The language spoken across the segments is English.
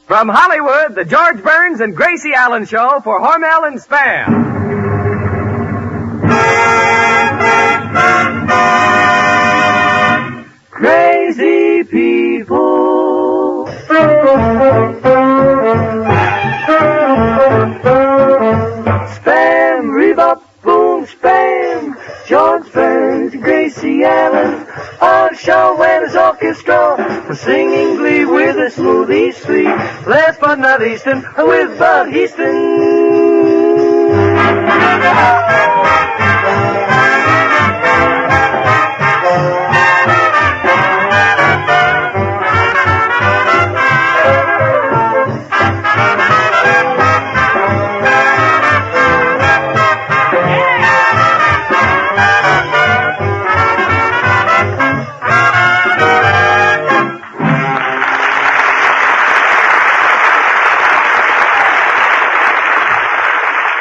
From Hollywood, the George Burns and Gracie Allen Show for Hormel and Spam. Crazy people. Spam, rebop, boom, spam. George Burns, Gracie Allen, on show when his orchestra was singing glee with a smoothie sweet. Last but not Easton, with Bud Easton.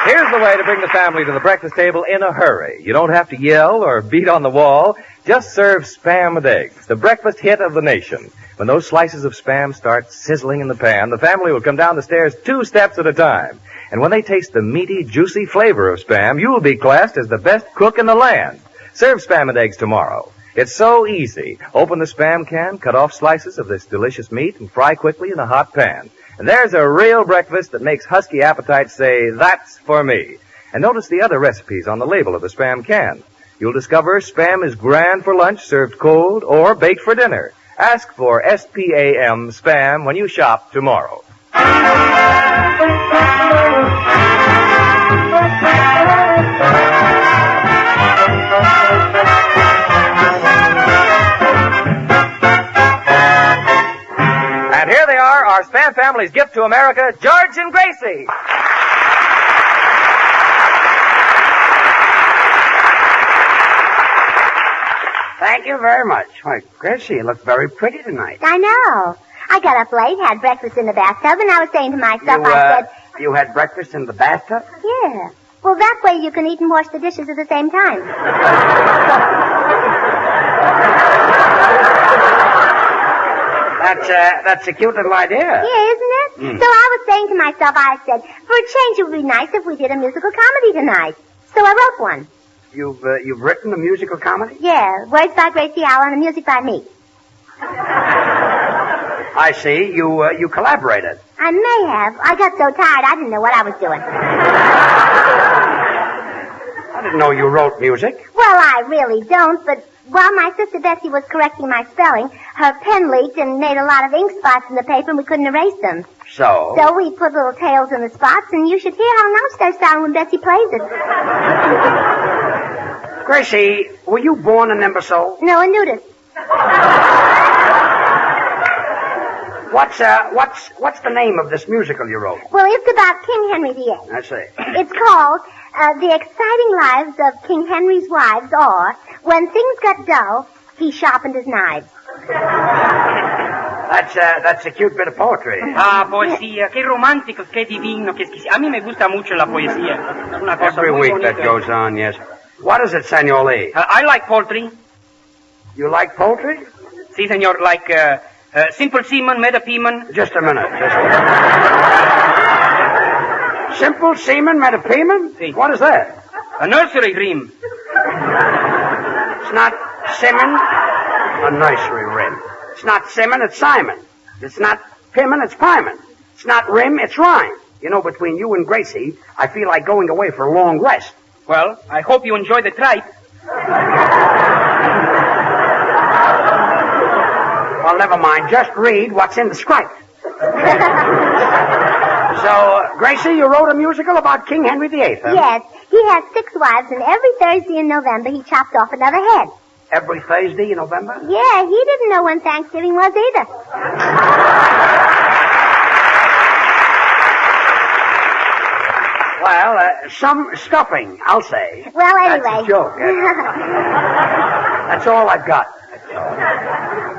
Here's the way to bring the family to the breakfast table in a hurry. You don't have to yell or beat on the wall. Just serve Spam with eggs, the breakfast hit of the nation. When those slices of Spam start sizzling in the pan, the family will come down the stairs 2 steps at a time. And when they taste the meaty, juicy flavor of Spam, you'll be classed as the best cook in the land. Serve Spam with eggs tomorrow. It's so easy. Open the Spam can, cut off slices of this delicious meat, and fry quickly in a hot pan. And there's a real breakfast that makes husky appetites say, "That's for me." And notice the other recipes on the label of the Spam can. You'll discover Spam is grand for lunch, served cold, or baked for dinner. Ask for SPAM Spam when you shop tomorrow. And here they are, our Spam family's gift to America, George and Gracie. Thank you very much. Why, Gracie, you look very pretty tonight. I know. I got up late, had breakfast in the bathtub, and I was saying to myself, I said... You had breakfast in the bathtub? Yeah. Well, that way you can eat and wash the dishes at the same time. That's a cute little idea. Yeah, isn't it? So I was saying to myself, I said, for a change, it would be nice if we did a musical comedy tonight. So I wrote one. You've written a musical comedy? Yeah, words by Gracie Allen and music by me. I see. You collaborated. I may have. I got so tired, I didn't know what I was doing. I didn't know you wrote music. Well, I really don't, but while my sister Bessie was correcting my spelling, her pen leaked and made a lot of ink spots in the paper and we couldn't erase them. So? So we put little tails in the spots, and you should hear how nice they sound when Bessie plays it. Gracie, were you born an imbecile? No, a nudist. What's the name of this musical you wrote? Well, it's about King Henry VIII. I see. It's called The Exciting Lives of King Henry's Wives, or When Things Got Dull, He Sharpened His Knives. That's a cute bit of poetry. Ah, poesía, qué romántico, qué divino, qué exquisito. A mí me gusta mucho la poesía. Es una cosa Every muy week bonita. that goes on, yes. What is it, Senor Lee? I like poultry. You like poultry? Sí, señor, like simple semen, made of peaman. Just a minute. Simple semen metapeman? Si. What is that? A nursery rhyme. It's not semen. A nursery rim. It's not semen, it's Simon. It's not pimmon, it's pieman. It's not rim, it's rhyme. You know, between you and Gracie, I feel like going away for a long rest. Well, I hope you enjoy the tripe. Well, never mind. Just read what's in the script. So, Gracie, you wrote a musical about King Henry VIII, huh? Yes, he has 6 wives, and every Thursday in November he chopped off another head. Every Thursday in November? Yeah, he didn't know when Thanksgiving was either. Well, some stuffing, I'll say. Well, anyway. That's a joke. That's all I've got.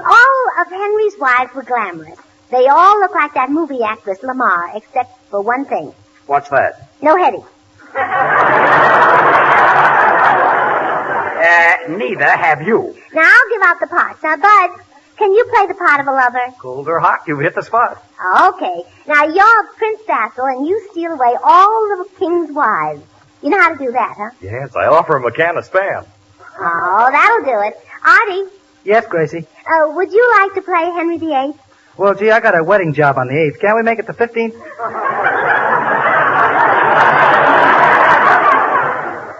All of Henry's wives were glamorous. They all look like that movie actress, Lamar, except for one thing. What's that? No heading. Neither have you. Now, I'll give out the parts. Now, Bud, Can you play the part of a lover? Cold or hot, you've hit the spot. Okay. Now, you're Prince Vassal, and you steal away all the king's wives. You know how to do that, huh? Yes, I offer him a can of Spam. Oh, that'll do it. Artie, Yes, Gracie. would you like to play Henry VIII? Well, gee, I got a wedding job on the 8th. Can't we make it the 15th?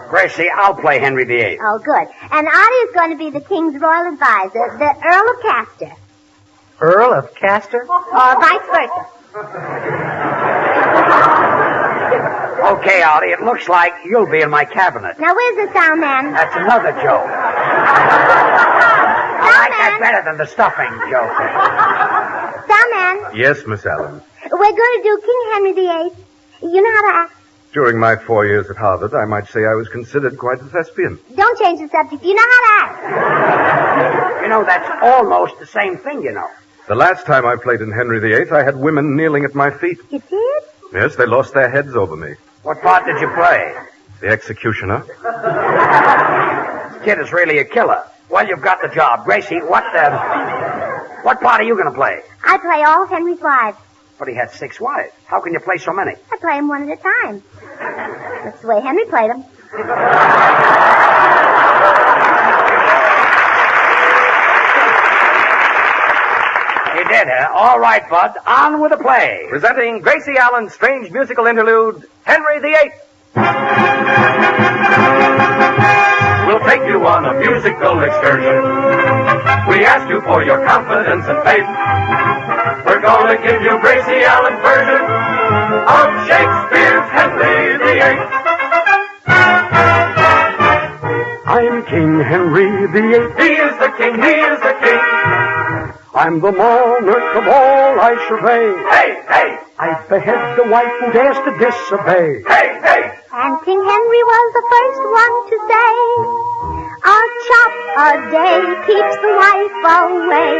Gracie, I'll play Henry VIII. Oh, good. And Artie is going to be the king's royal advisor, the Earl of Castor. Earl of Castor? Or vice versa. Okay, Artie, it looks like you'll be in my cabinet. Now, where's the sound man? That's another joke. I like that better than the stuffing joke. Sound man, Yes, Miss Allen. we're going to do King Henry VIII. You know how to act. During my 4 years at Harvard, I might say I was considered quite a thespian. Don't change the subject. You know how to act. You know, that's almost the same thing, you know. The last time I played in Henry VIII, I had women kneeling at my feet. You did? Yes, they lost their heads over me. What part did you play? The executioner. This kid is really a killer. Well, you've got the job. Gracie, what part are you going to play? I play all of Henry's wives. But he had 6 wives. How can you play so many? I play them one at a time. That's the way Henry played them. You did, huh? All right, Bud. On with the play. Presenting Gracie Allen's strange musical interlude, Henry VIII. We'll take you on a musical excursion. We ask you for your confidence and faith. We're gonna give you Gracie Allen's version of Shakespeare's Henry VIII. I'm King Henry VIII. He is the king, he is the king. I'm the monarch of all I survey. Hey, hey, I behead the wife who dares to disobey. hey, hey. And King Henry was the first one to say, a chop a day keeps the wife away.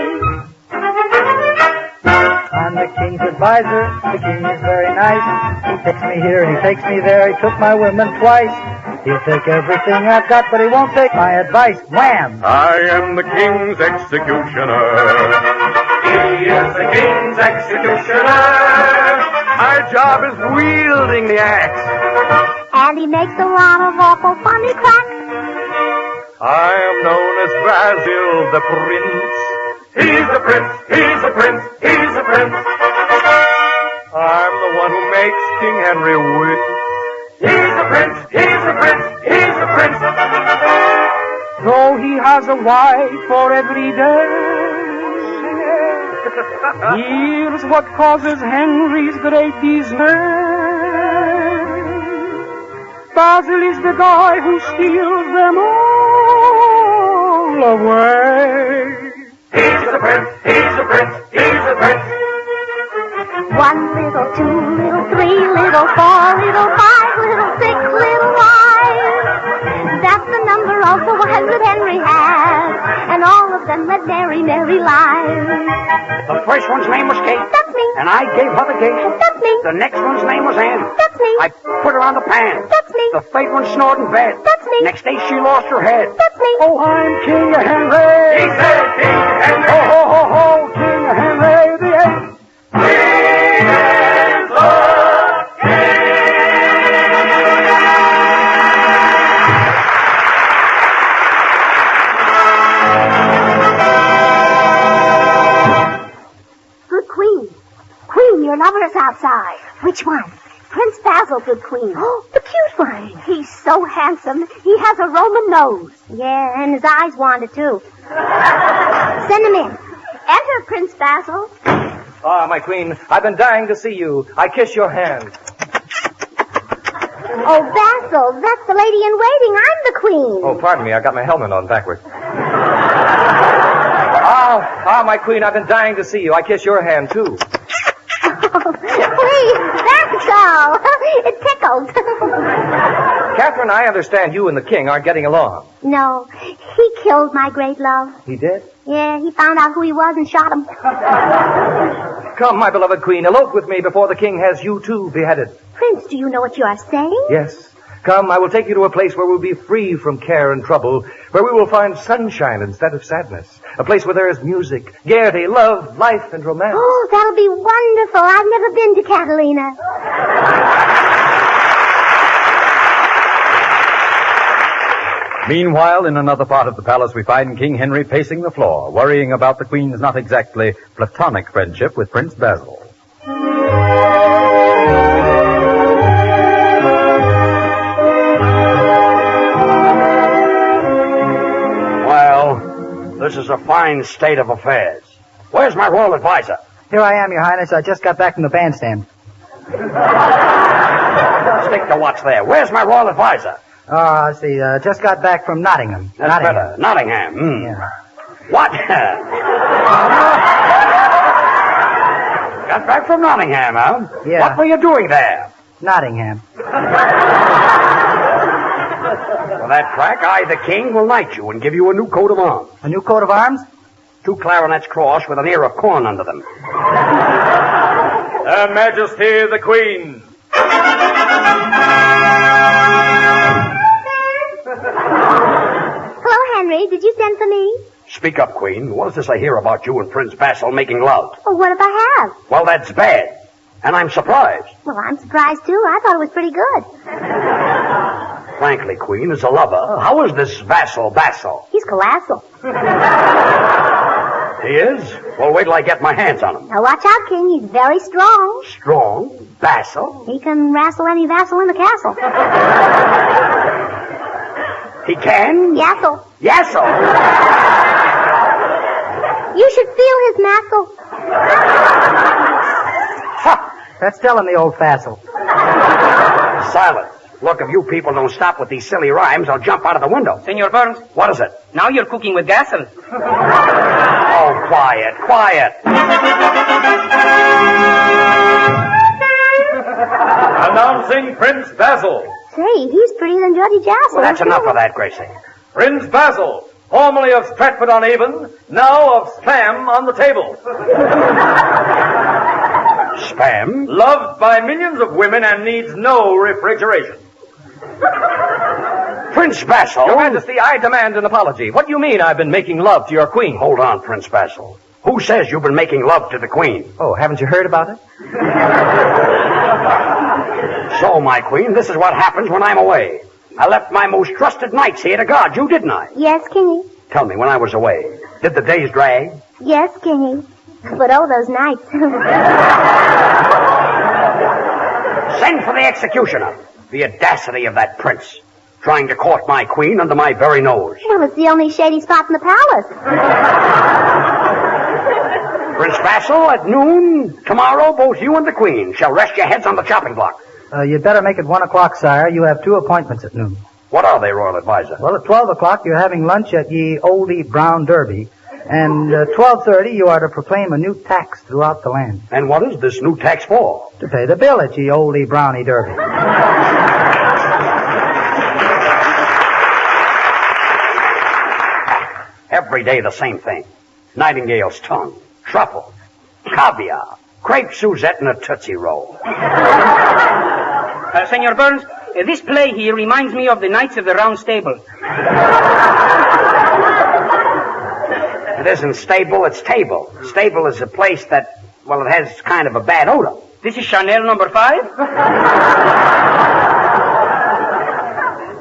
I'm the king's advisor. The king is very nice. He takes me here and he takes me there. He took my women twice. He'll take everything I've got, but he won't take my advice. Wham! I am the king's executioner. He is the king's executioner. My job is wielding the axe. And he makes a lot of awful funny cracks. I am known as Basil the Prince. He's a prince, he's a prince, he's a prince. I'm the one who makes King Henry wince. He's a prince, he's a prince, he's a prince. Though he has a wife for every day, here's what causes Henry's great dismay. Basil is the guy who steals them all away. He's a prince, he's a prince, he's a prince. 1 little, 2 little, 3 little, 4 little, 5 little, 6 little wives. That's the number of the wives that Henry has. And all of them led merry, merry lives. The first one's name was Kate. That's me. And I gave her the gate. That's me. The next one's name was Anne. That's me. I put her on the pan. That's me. The third one snored in bed. That's me. Next day she lost her head. That's me. Oh, I'm King Henry. He said King Henry. Ho, ho, ho, ho, King Henry VIII. He is the Good queen. Queen, your lover's outside. Which one? Prince Basil, good queen. Oh, the cute one. He's so handsome. He has a Roman nose. Yeah, and his eyes wander, too. Send him in. Enter, Prince Basil. Ah, my queen, I've been dying to see you. I kiss your hand. Oh, Basil, that's the lady in waiting. I'm the queen. Oh, pardon me, I got my helmet on backwards. My queen, I've been dying to see you. I kiss your hand, too. Oh, please, that's all. It tickled. Catherine, I understand you and the king aren't getting along. No, he killed my great love. He did? Yeah, he found out who he was and shot him. Come, my beloved queen, elope with me before the king has you, too, beheaded. Prince, do you know what you are saying? Yes. Come, I will take you to a place where we'll be free from care and trouble, where we will find sunshine instead of sadness. A place where there is music, gaiety, love, life, and romance. Oh, that'll be wonderful. I've never been to Catalina. Meanwhile, in another part of the palace, we find King Henry pacing the floor, worrying about the Queen's not exactly platonic friendship with Prince Basil. Well, this is a fine state of affairs. Where's my royal advisor? Here I am, Your Highness. I just got back from the bandstand. Stick to what's there. Where's my royal advisor? I see. Just got back from Nottingham. That's Nottingham. better. Nottingham. Hmm. Yeah. What? Got back from Nottingham, huh? Yeah. What were you doing there? Nottingham. For that crack, I, the king, will knight you and give you a new coat of arms. A new coat of arms? 2 clarinets crossed with an ear of corn under them. Her Majesty the Queen. Hello, Henry. Did you send for me? Speak up, Queen. What is this I hear about you and Prince Basil making love? Oh, what if I have? Well, that's bad. And I'm surprised. Well, I'm surprised, too. I thought it was pretty good. Frankly, Queen, as a lover, how is this Basil? He's colossal. He is? Well, wait till I get my hands on him. Now, watch out, King. He's very strong. Strong? Basil? He can wrestle any vassal in the castle. He can? Yassel. Yassel? You should feel his muscle. That's telling the old facile. Silence. Look, if you people don't stop with these silly rhymes, I'll jump out of the window. Senor Burns, What is it? now you're cooking with gasoline. Oh, quiet. Announcing Prince Basil. Say, he's prettier than Judgy Jassel. Well, that's enough of that, Gracie. Prince Basil, formerly of Stratford-on-Avon, now of Spam on the table. Spam? Loved by millions of women and needs no refrigeration. Prince Basil? Your Majesty, I demand an apology. What do you mean I've been making love to your queen? Hold on, Prince Basil. Who says you've been making love to the queen? Oh, haven't you heard about it? So, my queen, this is what happens when I'm away. I left my most trusted knights here to guard you, didn't I? Yes, Kingy. Tell me, when I was away, did the days drag? Yes, Kingy. But oh, those nights. Send for the executioner. The audacity of that prince. Trying to court my queen under my very nose. Well, it's the only shady spot in the palace. Prince Basil, at noon, tomorrow, both you and the queen shall rest your heads on the chopping block. You'd better make it 1 o'clock, sire. You have 2 appointments at noon. What are they, Royal Advisor? Well, at 12 o'clock, you're having lunch at ye Oldie Brown Derby. And at 12:30, you are to proclaim a new tax throughout the land. And what is this new tax for? To pay the bill at ye Oldie Brownie Derby. Every day the same thing. Nightingale's tongue, truffle, caviar, crepe Suzette, and a Tootsie Roll. Senor Burns, this play here reminds me of the Knights of the Round Table. It isn't stable, it's table. Stable is a place that, well, it has kind of a bad odor. This is Chanel number 5?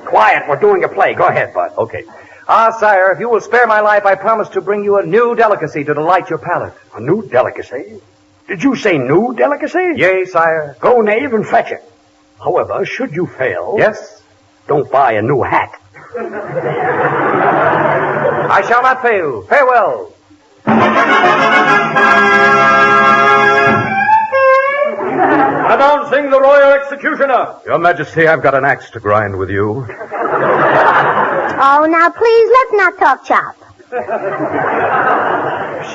Quiet, we're doing a play. Go ahead, Bud. Okay. Sire, if you will spare my life, I promise to bring you a new delicacy to delight your palate. A new delicacy? Did you say new delicacy? Yea, sire. Go, knave, and fetch it. However, should you fail... Yes? Don't buy a new hat. I shall not fail. Farewell. Announcing the Royal Executioner. Your Majesty, I've got an axe to grind with you. Oh, now please, let's not talk chop.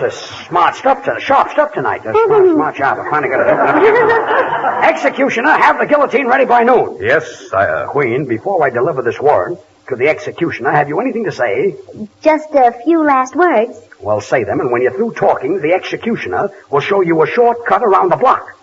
It's sharp stuff tonight. That's smart job. I finally got it open up. Executioner, have the guillotine ready by noon. Yes, sire. Queen, before I deliver this warrant, could the executioner have you anything to say? Just a few last words. Well, say them, and when you're through talking, the executioner will show you a short cut around the block.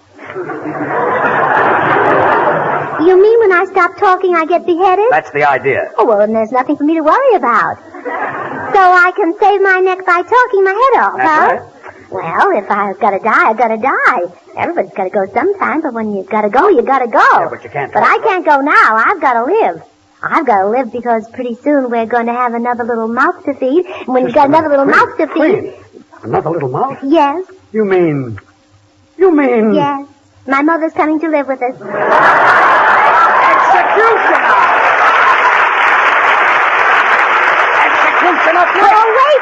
You mean when I stop talking, I get beheaded? That's the idea. Oh, well, then there's nothing for me to worry about. So I can save my neck by talking my head off, That's huh? right. Well, if I've got to die, I've got to die. Everybody's got to go sometime, but when you've got to go, you got to go. Yeah, but you can't But talk. I can't go now. I've got to live. I've got to live because pretty soon we're going to have another little mouth to feed. And when you've got another little mouth to feed... Queen, another little mouth? Yes, You mean... yes. My mother's coming to live with us. Executioner! Executioner, please! Oh, wait.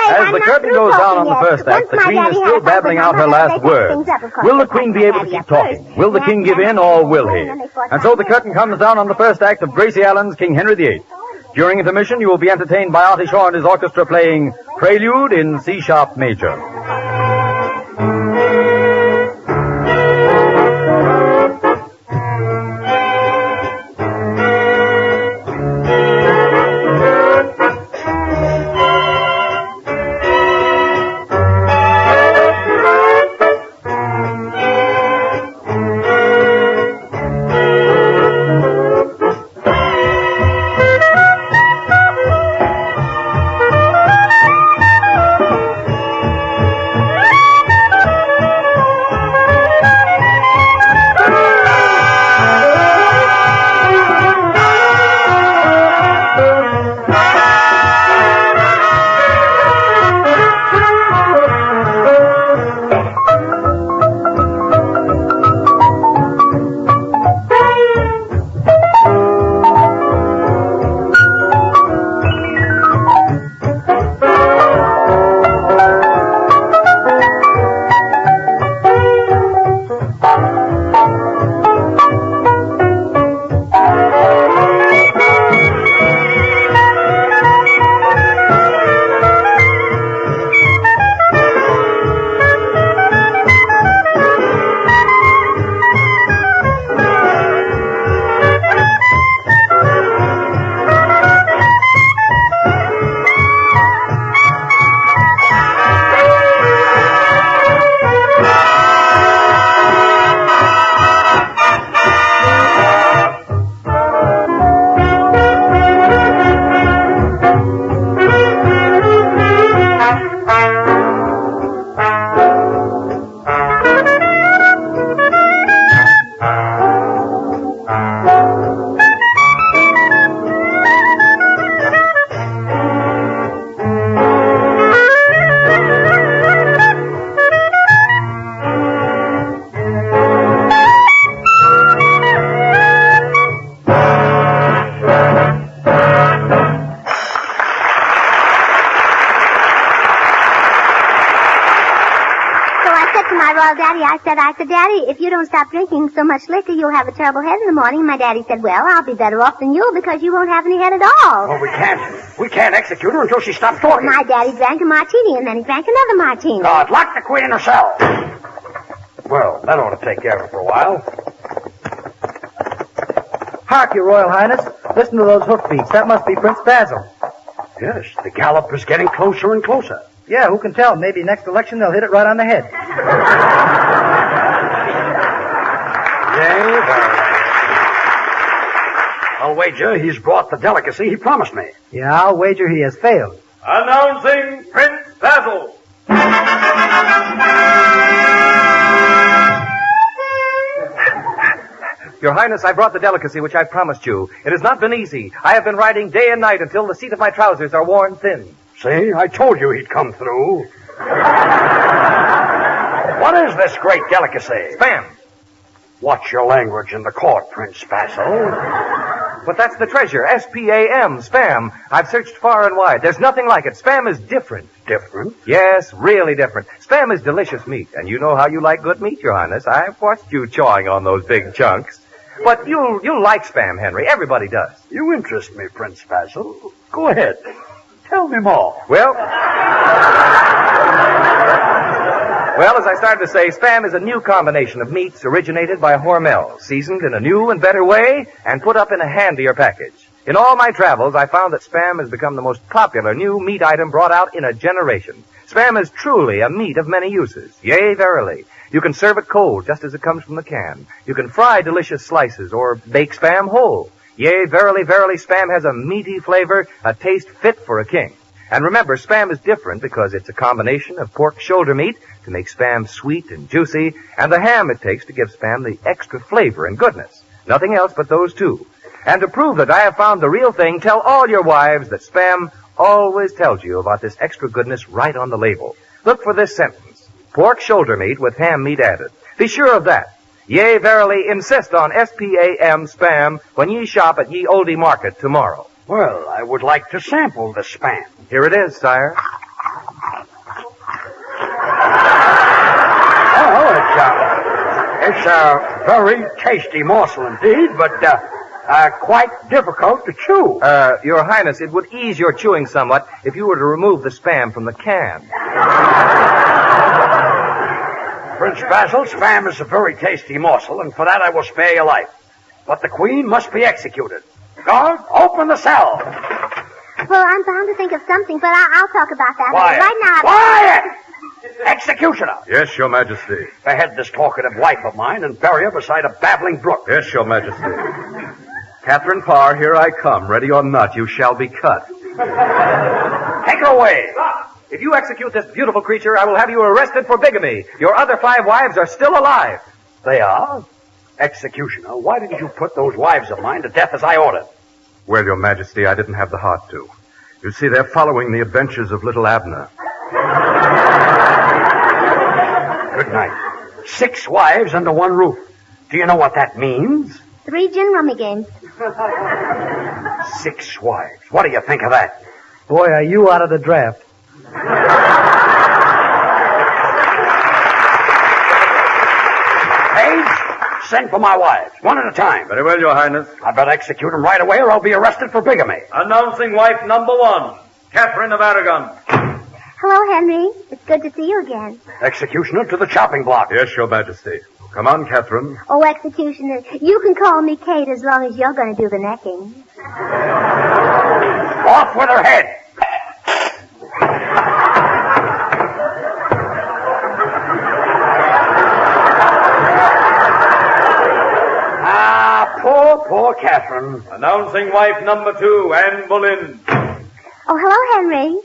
As I'm the not curtain through goes down talking on the yet. first act, the Once my Queen is daddy still has babbling something, out her I'm last gonna take words. things up, of course. Will the They Queen fight be my able to daddy keep up talking? first. Will the King give in, or will he? And so the curtain comes down on the first act of Gracie Allen's King Henry VIII. During intermission, you will be entertained by Artie Shaw and his orchestra playing Prelude in C-sharp major. I said, Daddy, if you don't stop drinking so much liquor, you'll have a terrible head in the morning. And my daddy said, well, I'll be better off than you because you won't have any head at all. Oh, we can't execute her until she stops talking. My daddy drank a martini, and then he drank another martini. God, lock the Queen in her cell. Well, that ought to take care of her for a while. Hark, Your Royal Highness. Listen to those hoofbeats. That must be Prince Basil. Yes, the gallop is getting closer and closer. Yeah, who can tell? Maybe next election they'll hit it right on the head. I'll wager he's brought the delicacy he promised me. Yeah, I'll wager he has failed. Announcing Prince Basil. Your Highness, I brought the delicacy which I promised you. It has not been easy. I have been riding day and night until the seat of my trousers are worn thin. See, I told you he'd come through. What is this great delicacy? Spam. Watch your language in the court, Prince Basil. But that's the treasure. S-P-A-M, spam. I've searched far and wide. There's nothing like it. Spam is different. Different? Yes, really different. Spam is delicious meat, and you know how you like good meat, Your Highness. I've watched you chawing on those big chunks. But you'll like spam, Henry. Everybody does. You interest me, Prince Basil. Go ahead. Tell me more. Well, as I started to say, spam is a new combination of meats originated by Hormel, seasoned in a new and better way, and put up in a handier package. In all my travels, I found that Spam has become the most popular new meat item brought out in a generation. Spam is truly a meat of many uses. Yea, verily. You can serve it cold, just as it comes from the can. You can fry delicious slices or bake Spam whole. Yea, verily, verily, Spam has a meaty flavor, a taste fit for a king. And remember, Spam is different because it's a combination of pork shoulder meat to make Spam sweet and juicy, and the ham it takes to give Spam the extra flavor and goodness. Nothing else but those two. And to prove that I have found the real thing, tell all your wives that Spam always tells you about this extra goodness right on the label. Look for this sentence: pork shoulder meat with ham meat added. Be sure of that. Yea, verily, insist on S-P-A-M, Spam, when ye shop at ye Oldie Market tomorrow. Well, I would like to sample the Spam. Here it is, sire. Oh, it's a very tasty morsel indeed, but quite difficult to chew. Your Highness, it would ease your chewing somewhat if you were to remove the Spam from the can. Prince Basil, Spam is a very tasty morsel, and for that I will spare your life. But the Queen must be executed. Guard, open the cell. Well, I'm bound to think of something, but I'll talk about that Quiet. right now. Quiet! Executioner. Yes, Your Majesty. Behead this talkative wife of mine and bury her beside a babbling brook. Yes, Your Majesty. Catherine Parr, here I come. Ready or not, you shall be cut. Take her away. If you execute this beautiful creature, I will have you arrested for bigamy. Your other 5 wives are still alive. They are? Executioner, why didn't you put those wives of mine to death as I ordered? Well, Your Majesty, I didn't have the heart to. You see, they're following the adventures of little Abner. Good night. 6 wives under one roof. Do you know what that means? 3 gin rummy games. 6 wives. What do you think of that? Boy, are you out of the draft. Page, send for my wives, one at a time. Very well, Your Highness. I better execute them right away or I'll be arrested for bigamy. Announcing wife number 1, Catherine of Aragon. Hello, Henry. It's good to see you again. Executioner to the chopping block. Yes, Your Majesty. Come on, Catherine. Oh, executioner, you can call me Kate as long as you're going to do the necking. Off with her head. Poor Catherine. Announcing wife number 2, Anne Boleyn. Oh, hello, Henry.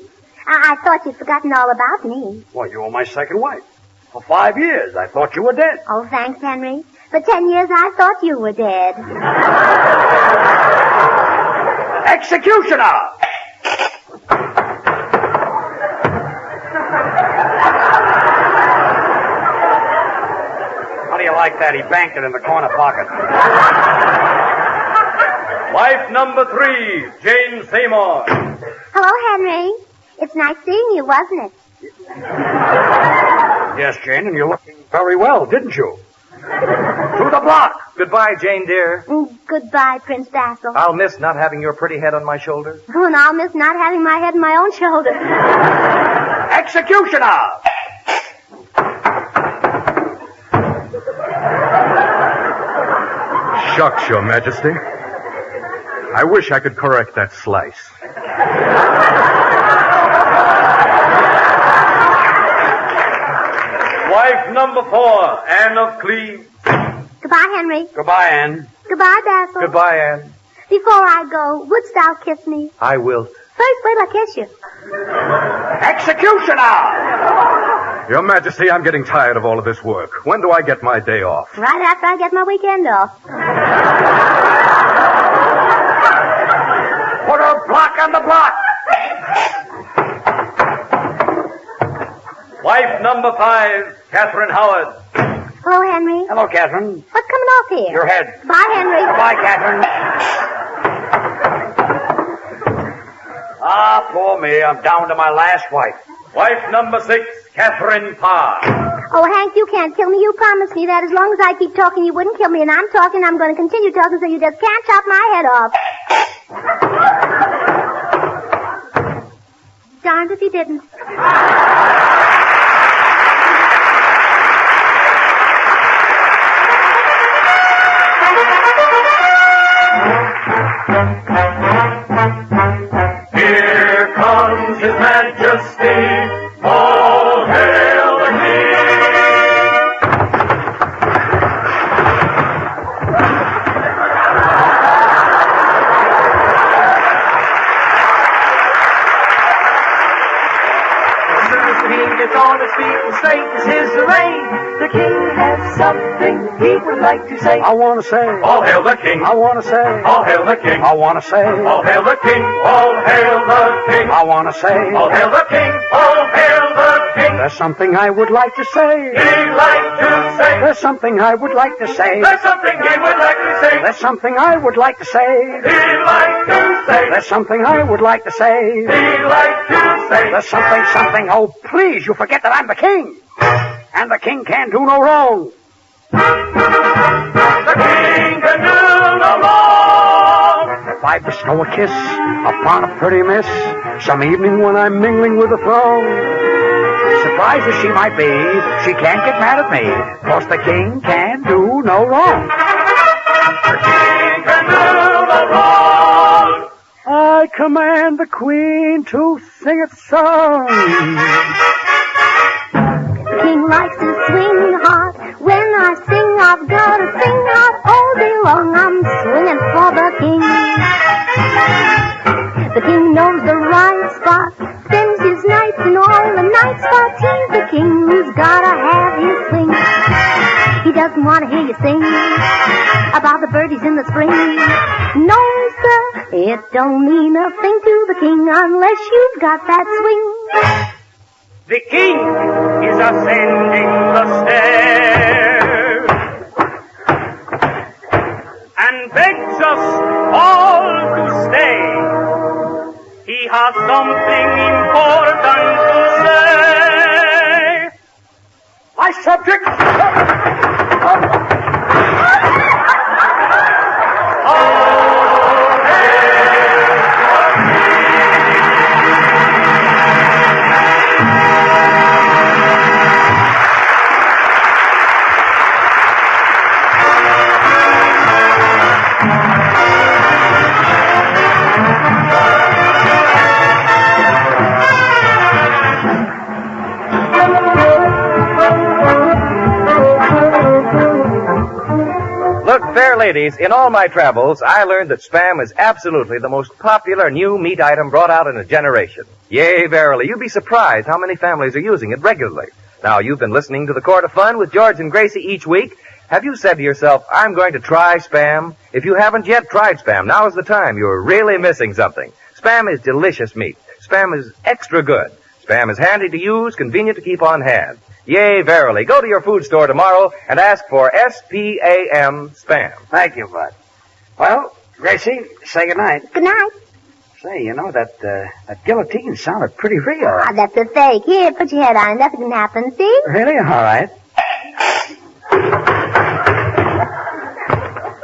I thought you'd forgotten all about me. Well, you were my second wife. For 5 years, I thought you were dead. Oh, thanks, Henry. For 10 years, I thought you were dead. Executioner! How do you like that? He banked it in the corner pocket. Wife number 3, Jane Seymour. Hello, Henry. It's nice seeing you, wasn't it? Yes, Jane, and you're looking very well, didn't you? To the block! Goodbye, Jane, dear. Goodbye, Prince Basil. I'll miss not having your pretty head on my shoulder. Oh, and I'll miss not having my head on my own shoulder. Executioner! Shucks, Your Majesty. I wish I could correct that slice. Wife number 4, Anne of Cleves. Goodbye, Henry. Goodbye, Anne. Goodbye, Basil. Goodbye, Anne. Before I go, wouldst thou kiss me? I will. First, wait till I kiss you. Executioner! Your Majesty, I'm getting tired of all of this work. When do I get my day off? Right after I get my weekend off. Put her block on the block! Wife number 5, Catherine Howard. Hello, Henry. Hello, Catherine. What's coming off here? Your head. Bye, Henry. Goodbye, Catherine. Ah, poor me. I'm down to my last wife. Wife number 6, Catherine Parr. Oh, Hank, you can't kill me. You promised me that as long as I keep talking, you wouldn't kill me. And I'm talking, I'm going to continue talking, so you just can't chop my head off. Darned if he didn't. thing he would like to say. I want to say, All hail the king. I want to say, All hail the king. I want to say, All hail the king. All hail the king. I want to say, All hail the king. All hail the king. there's something I would like to say. He liked to say. There's something I would like to say. There's something he would like to say. There's something I would like to say. He liked to say. There's something I would like to say. He liked to say. There's something. Oh, please, you forget that I'm the king. And the king can't do no wrong. The king can do no wrong. If I bestow a kiss upon a pretty miss, some evening when I'm mingling with the throng, surprised as she might be, she can't get mad at me, 'cause the king can do no wrong. The king can do no wrong. I command the queen to sing its song. The king likes to swing hard. When I sing, I've got to sing hard all day long. I'm swinging for the king. The king knows the right spot, spends his nights in all the night spots. He's the king who's gotta have his swing. He doesn't want to hear you sing about the birdies in the spring. No, sir, it don't mean a thing to the king unless you've got that swing. The king is ascending the stairs and begs us all to stay. He has something important to say. My subject. Look, fair ladies, in all my travels, I learned that Spam is absolutely the most popular new meat item brought out in a generation. Yea, verily, you'd be surprised how many families are using it regularly. Now, you've been listening to the Court of Fun with George and Gracie each week. Have you said to yourself, I'm going to try Spam? If you haven't yet tried Spam, now is the time. You're really missing something. Spam is delicious meat. Spam is extra good. Spam is handy to use, convenient to keep on hand. Yea, verily. Go to your food store tomorrow and ask for S-P-A-M, Spam. Thank you, Bud. Well, Gracie, say goodnight. Good night. Say, you know, that guillotine sounded pretty real. Ah, that's a fake. Here, put your head on. Nothing can happen, see? Really? All right.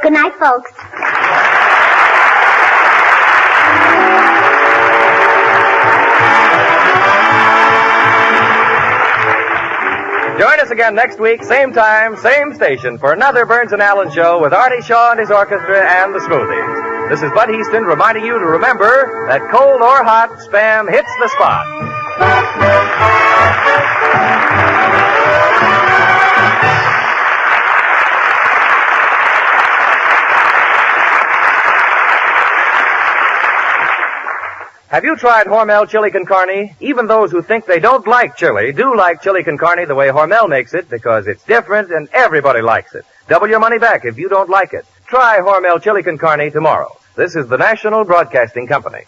Good night, folks. Join us again next week, same time, same station, for another Burns and Allen show with Artie Shaw and his orchestra and the Smoothies. This is Bud Easton reminding you to remember that cold or hot, Spam hits the spot. Have you tried Hormel chili con carne? Even those who think they don't like chili do like chili con carne the way Hormel makes it because it's different and everybody likes it. Double your money back if you don't like it. Try Hormel chili con carne tomorrow. This is the National Broadcasting Company.